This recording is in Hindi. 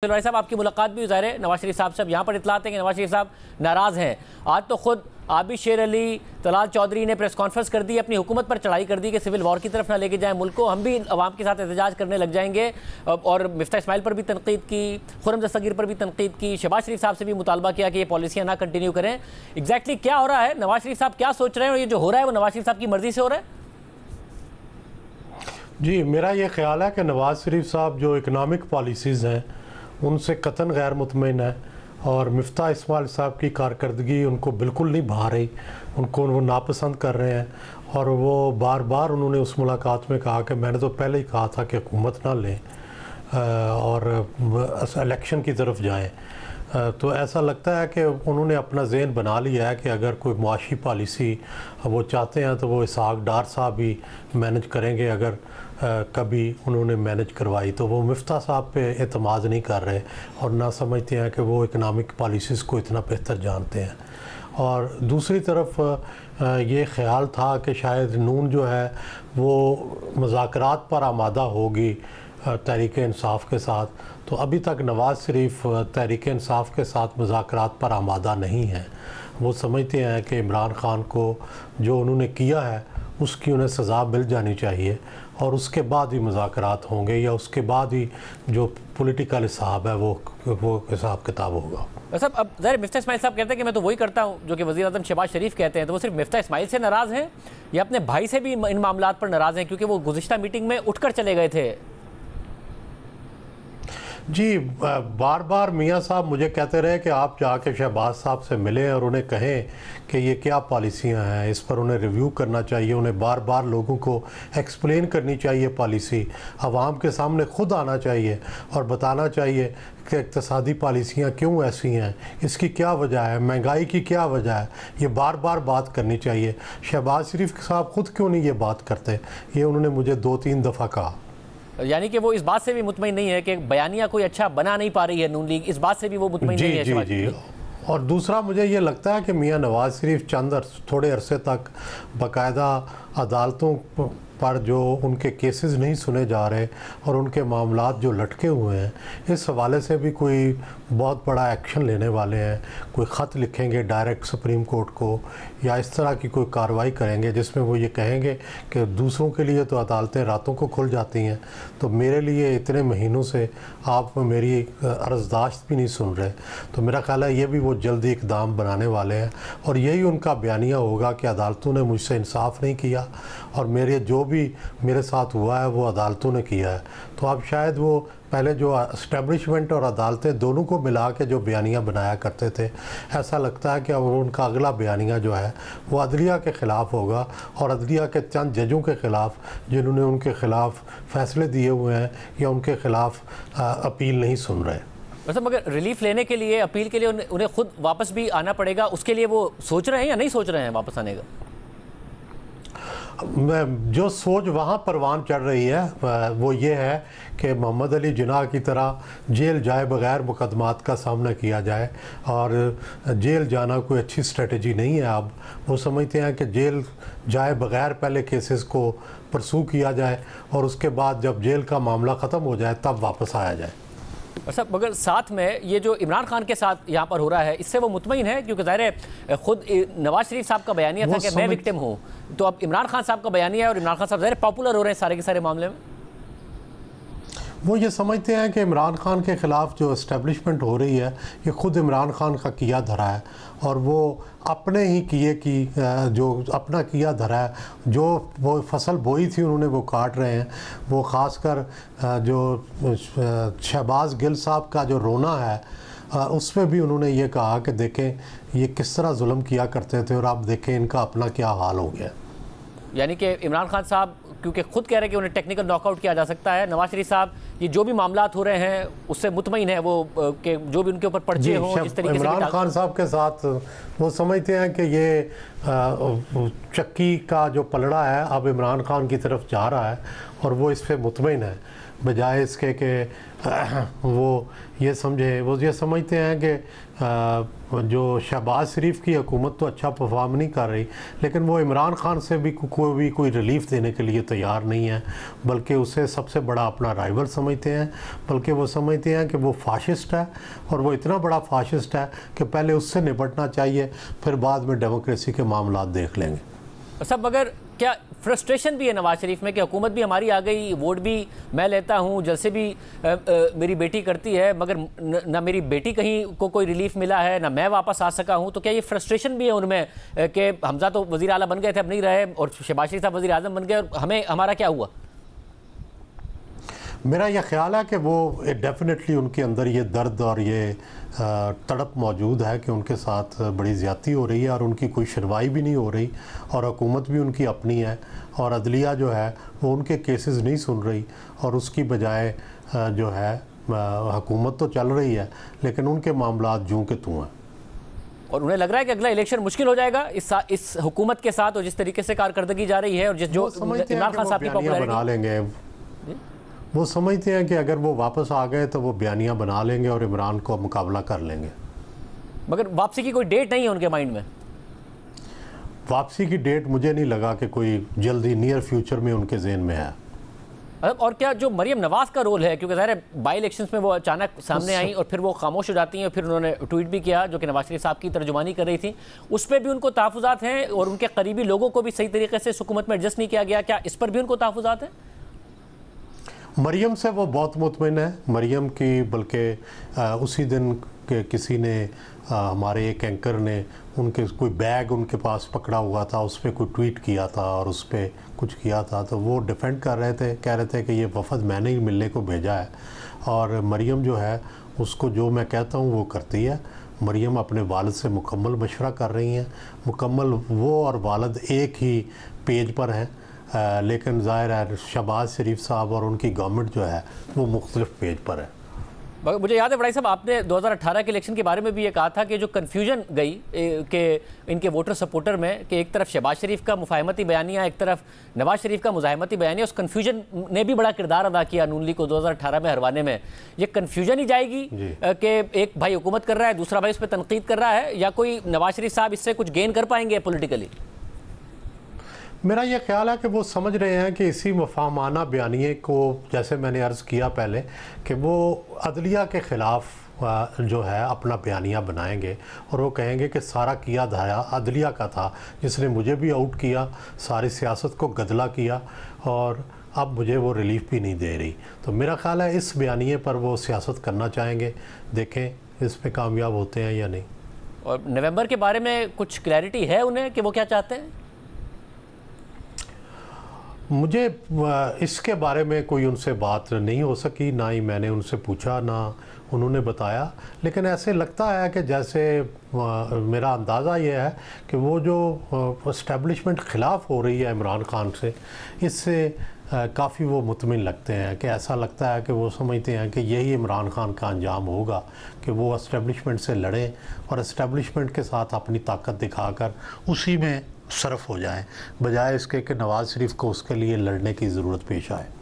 राय साहब, आपकी मुलाकात भी ज़ाहिर है नवाज शरीफ साहब से। अब यहाँ पर इतलात है कि नवाज शरीफ साहब नाराज़ हैं। आज तो खुद आबिद शेर अली, तलाल चौधरी ने प्रेस कॉन्फ्रेंस कर दी, अपनी हुकूमत पर चढ़ाई कर दी कि सिविल वॉर की तरफ ना लेके जाएं मुल्क को, हम भी अवाम के साथ एहतजाज करने लग जाएंगे। और मिफ्ता इस्माइल पर भी तनकीद की, खुर्रम दस्तगीर पर भी तनकीद की, शहबाज शरीफ साहब से भी मुतालबा किया कि ये पॉलिसियाँ ना कंटिन्यू करें। एग्जैक्टली क्या हो रहा है? नवाज शरीफ साहब क्या सोच रहे हैं और ये जो हो रहा है वो नवाज शरीफ साहब की मर्जी से हो रहा है? जी, मेरा ये ख्याल है कि नवाज शरीफ साहब जो इकनॉमिक पॉलिसीज़ हैं उनसे कतन गैर मुतमईन है और मिफ्ता इस्माइल साहब की कारकर्दगी उनको बिल्कुल नहीं भा रही, उनको वो नापसंद कर रहे हैं। और वो बार बार उन्होंने उस मुलाकात में कहा कि मैंने तो पहले ही कहा था कि हुकूमत ना लें और इलेक्शन की तरफ जाएं। तो ऐसा लगता है कि उन्होंने अपना ज़हन बना लिया है कि अगर कोई मुआशी पॉलिसी वो चाहते हैं तो वो इसहाक डार साहब ही मैनेज करेंगे। अगर कभी उन्होंने मैनेज करवाई तो वो मिफ्ता साहब पे एतमाद नहीं कर रहे और ना समझते हैं कि वो इकनॉमिक पॉलिसीज़ को इतना बेहतर जानते हैं। और दूसरी तरफ ये ख़्याल था कि शायद नून जो है वो मुज़ाकरात पर आमादा होगी तहरीक इंसाफ के साथ, तो अभी तक नवाज़ शरीफ तहरीक इंसाफ के साथ मुज़ाकरात पर आमादा नहीं है। वो समझते हैं कि इमरान ख़ान को जो उन्होंने किया है उसकी उन्हें सज़ा मिल जानी चाहिए और उसके बाद ही मुज़ाकरात होंगे या उसके बाद ही जो पॉलिटिकल हिसाब है वो हिसाब किताब होगा। साहब, अब ज़ाहिर मिफ्ता इस्माइल साहब कहते हैं कि मैं तो वही करता हूँ जो कि वज़ीर आज़म शहबाज शरीफ कहते हैं, तो वो सिर्फ मिफ्ता इस्माइल से नाराज़ हैं या अपने भाई से भी इन मामलात पर नाराज़ हैं, क्योंकि वो गुज़िश्ता मीटिंग में उठकर चले गए थे? जी, बार बार मियाँ साहब मुझे कहते रहे कि आप जाके शहबाज साहब से मिलें और उन्हें कहें कि ये क्या पॉलिसियाँ हैं, इस पर उन्हें रिव्यू करना चाहिए, उन्हें बार बार लोगों को एक्सप्लेन करनी चाहिए पॉलिसी, आवाम के सामने ख़ुद आना चाहिए और बताना चाहिए कि इक़्तिसादी पॉलिसियाँ क्यों ऐसी हैं, इसकी क्या वजह है, महंगाई की क्या वजह है, ये बार बार बात करनी चाहिए। शहबाज शरीफ साहब ख़ुद क्यों नहीं ये बात करते, ये उन्होंने मुझे 2-3 दफ़ा कहा। यानी कि वो इस बात से भी मुतमईन नहीं है कि बयानिया कोई अच्छा बना नहीं पा रही है नून लीग, इस बात से भी वो मुतमईन नहीं है? जी। और दूसरा मुझे ये लगता है कि मियाँ नवाज शरीफ थोड़े अरसे तक बाकायदा अदालतों पर जो उनके केसेस नहीं सुने जा रहे और उनके मामलात जो लटके हुए हैं, इस हवाले से भी कोई बहुत बड़ा एक्शन लेने वाले हैं। कोई ख़त लिखेंगे डायरेक्ट सुप्रीम कोर्ट को या इस तरह की कोई कार्रवाई करेंगे जिसमें वो ये कहेंगे कि दूसरों के लिए तो अदालतें रातों को खुल जाती हैं, तो मेरे लिए इतने महीनों से आप मेरी अर्ज़दाश्त भी नहीं सुन रहे। तो मेरा ख्याल है ये भी वो जल्दी इक़दाम बनाने वाले हैं और यही उनका बयानिया होगा कि अदालतों ने मुझसे इंसाफ नहीं किया और जो भी मेरे साथ हुआ है वो अदालतों ने किया है। तो अब शायद वो पहले जो एस्टेब्लिशमेंट और अदालतें दोनों को मिला के जो बयानिया बनाया करते थे, ऐसा लगता है कि अब उनका अगला बयानिया जो है वो अदलिया के ख़िलाफ़ होगा और अदलिया के चंद जजों के ख़िलाफ़ जिन्होंने उनके ख़िलाफ़ फ़ैसले दिए हुए हैं या उनके ख़िलाफ़ अपील नहीं सुन रहे। वैसे मगर रिलीफ लेने के लिए, अपील के लिए उन्हें खुद वापस भी आना पड़ेगा, उसके लिए वो सोच रहे हैं या नहीं सोच रहे हैं वापस आने का? जो सोच वहाँ परवान चढ़ रही है वो ये है कि मोहम्मद अली जिन्ना की तरह जेल जाए बग़ैर मुकदमात का सामना किया जाए और जेल जाना कोई अच्छी स्ट्रेटजी नहीं है। अब वो समझते हैं कि जेल जाए बग़ैर पहले केसेस को परसू किया जाए और उसके बाद जब जेल का मामला ख़त्म हो जाए तब वापस आया जाए। अच्छा, मगर साथ में ये जो इमरान खान के साथ यहाँ पर हो रहा है, इससे वो मुतमईन है? क्योंकि ज़ाहिर है खुद नवाज शरीफ साहब का बयानिया था कि मैं विक्टिम हूँ, तो अब इमरान खान साहब का बयानिया है और इमरान खान साहब ज़ाहिर पॉपुलर हो रहे हैं सारे के सारे मामले में। वो ये समझते हैं कि इमरान खान के ख़िलाफ़ जो इस्टेब्लिशमेंट हो रही है ये ख़ुद इमरान खान का किया धरा है और वो अपने ही किए की जो अपना किया धरा है, जो वो फसल बोई थी उन्होंने वो काट रहे हैं। वो ख़ासकर जो शहबाज गिल साहब का जो रोना है उस पर भी उन्होंने ये कहा कि देखें ये किस तरह जुल्म किया करते थे और आप देखें इनका अपना क्या हाल हो गया। यानी कि इमरान खान साहब क्योंकि खुद कह रहे हैं कि उन्हें टेक्निकल नॉकआउट किया जा सकता है, नवाज शरीफ साहब ये जो भी मामलात हो रहे हैं उससे मुतमईन है वो कि जो भी उनके ऊपर पर्चे हों इस तरीके से। इमरान खान साहब के साथ वो समझते हैं कि ये चक्की का जो पलड़ा है अब इमरान खान की तरफ जा रहा है और वो इस पर मुतमईन है, बजाय इसके कि वो ये समझते हैं कि जो शहबाज शरीफ की हुकूमत तो अच्छा परफॉर्म नहीं कर रही, लेकिन वो इमरान खान से भी कोई रिलीफ देने के लिए तैयार नहीं है, बल्कि उसे सबसे बड़ा अपना राइवल समझते हैं। बल्कि वो समझते हैं कि वो फाशिस्ट है, और वो इतना बड़ा फाशिस्ट है कि पहले उससे निपटना चाहिए, फिर बाद में डेमोक्रेसी के मामला देख लेंगे। सब मगर क्या फ्रस्ट्रेशन भी है नवाज शरीफ में कि हुकूमत भी हमारी आ गई, वोट भी मैं लेता हूँ, जलसे भी मेरी बेटी करती है, मगर ना मेरी बेटी कहीं को कोई रिलीफ मिला है, ना मैं वापस आ सका हूँ। तो क्या ये फ्रस्ट्रेशन भी है उनमें कि हमजा तो वज़ीर आला बन गए थे, अब नहीं रहे, और शहबाज शरीफ साहब वज़ीर आज़म बन गए, और हमारा क्या हुआ? मेरा यह ख्याल है कि वो डेफिनेटली उनके अंदर ये दर्द और ये तड़प मौजूद है कि उनके साथ बड़ी ज़्यादती हो रही है, और उनकी कोई सुनवाई भी नहीं हो रही, और हुकूमत भी उनकी अपनी है, और अदलिया जो है वो उनके केसेस नहीं सुन रही, और उसकी बजाय जो है हुकूमत तो चल रही है, लेकिन उनके मामलात जूं के तूं हैं। और उन्हें लग रहा है कि अगला इलेक्शन मुश्किल हो जाएगा इस हुकूमत के साथ, और जिस तरीके से कारकर्दगी जा रही है, और जो इमरान खान साहब की पॉपुलैरिटी बना लेंगे। वो समझते हैं कि अगर वो वापस आ गए तो वो बयानियाँ बना लेंगे और इमरान को मुकाबला कर लेंगे। मगर वापसी की कोई डेट नहीं है उनके माइंड में? वापसी की डेट मुझे नहीं लगा कि कोई जल्दी नियर फ्यूचर में उनके जहन में है। और क्या जो मरियम नवाज का रोल है, क्योंकि ज़ाहिर है बाई इलेक्शंस में वो अचानक सामने आई और फिर वो खामोश हो जाती हैं, और फिर उन्होंने ट्वीट भी किया जो कि नवाज शरीफ साहब की तर्जुमानी कर रही थी, उस पर भी उनको तहफ़्फ़ुज़ात हैं, और उनके करीबी लोगों को भी सही तरीके से हुकूमत में एडजस्ट नहीं किया गया, क्या इस पर भी उनको तहफ़्फ़ुज़ात हैं? मरियम से वो बहुत मुतमिन है। मरियम की बल्कि उसी दिन के किसी ने हमारे एक एंकर ने उनके कोई बैग उनके पास पकड़ा हुआ था, उस पर कोई ट्वीट किया था और उस पर कुछ किया था, तो वो डिफेंड कर रहे थे, कह रहे थे कि ये वफ़द मैंने ही मिलने को भेजा है, और मरियम जो है उसको जो मैं कहता हूँ वो करती है। मरियम अपने वालिद से मुकम्मल मशवरा कर रही हैं, मुकम्मल वो और वालिद एक ही पेज पर हैं, लेकिन ज़ाहिर है शहबाज शरीफ साहब और उनकी गवर्नमेंट जो है वो मुख्तलिफ पेज पर है। मुझे याद है बड़ाई साहब, आपने 2018 के इलेक्शन के बारे में भी ये कहा था कि जो कन्फ्यूजन गई कि इनके वोटर सपोर्टर में, कि एक तरफ शहबाज शरीफ का मुफाहमती बयानिया, एक तरफ नवाज शरीफ का मुज़ाहमती बयानिया, उस कन्फ्यूजन ने भी बड़ा किरदार अदा किया नून लीग को 2018 में हरवाने में। ये कन्फ्यूजन ही जाएगी कि एक भाई हुकूमत कर रहा है, दूसरा भाई उस पर तनकीद कर रहा है, या कोई नवाज शरीफ साहब इससे कुछ गेन कर पाएंगे पॉलिटिकली? मेरा ये ख्याल है कि वो समझ रहे हैं कि इसी मुफाहमाना बयानिए को, जैसे मैंने अर्ज़ किया पहले, कि वो अदलिया के ख़िलाफ़ जो है अपना बयानिया बनाएंगे, और वो कहेंगे कि सारा किया धाया अदलिया का था, जिसने मुझे भी आउट किया, सारी सियासत को गदला किया, और अब मुझे वो रिलीफ भी नहीं दे रही। तो मेरा ख्याल है इस बयानिए पर वो सियासत करना चाहेंगे, देखें इस पर कामयाब होते हैं या नहीं। और नवंबर के बारे में कुछ क्लैरिटी है उन्हें कि वो क्या चाहते हैं? मुझे इसके बारे में कोई उनसे बात नहीं हो सकी, ना ही मैंने उनसे पूछा, ना उन्होंने बताया, लेकिन ऐसे लगता है कि जैसे मेरा अंदाज़ा ये है कि वो जो इस्टेब्लिशमेंट ख़िलाफ़ हो रही है इमरान खान से, इससे काफ़ी वो मुतमिन लगते हैं, कि ऐसा लगता है कि वो समझते हैं कि यही इमरान खान का अंजाम होगा, कि वो इस्टेब्लिशमेंट से लड़ें और इस्टेब्लिशमेंट के साथ अपनी ताकत दिखाकर उसी में सरफ हो जाएं, बजाय इसके कि नवाज़ शरीफ को उसके लिए लड़ने की ज़रूरत पेश आए।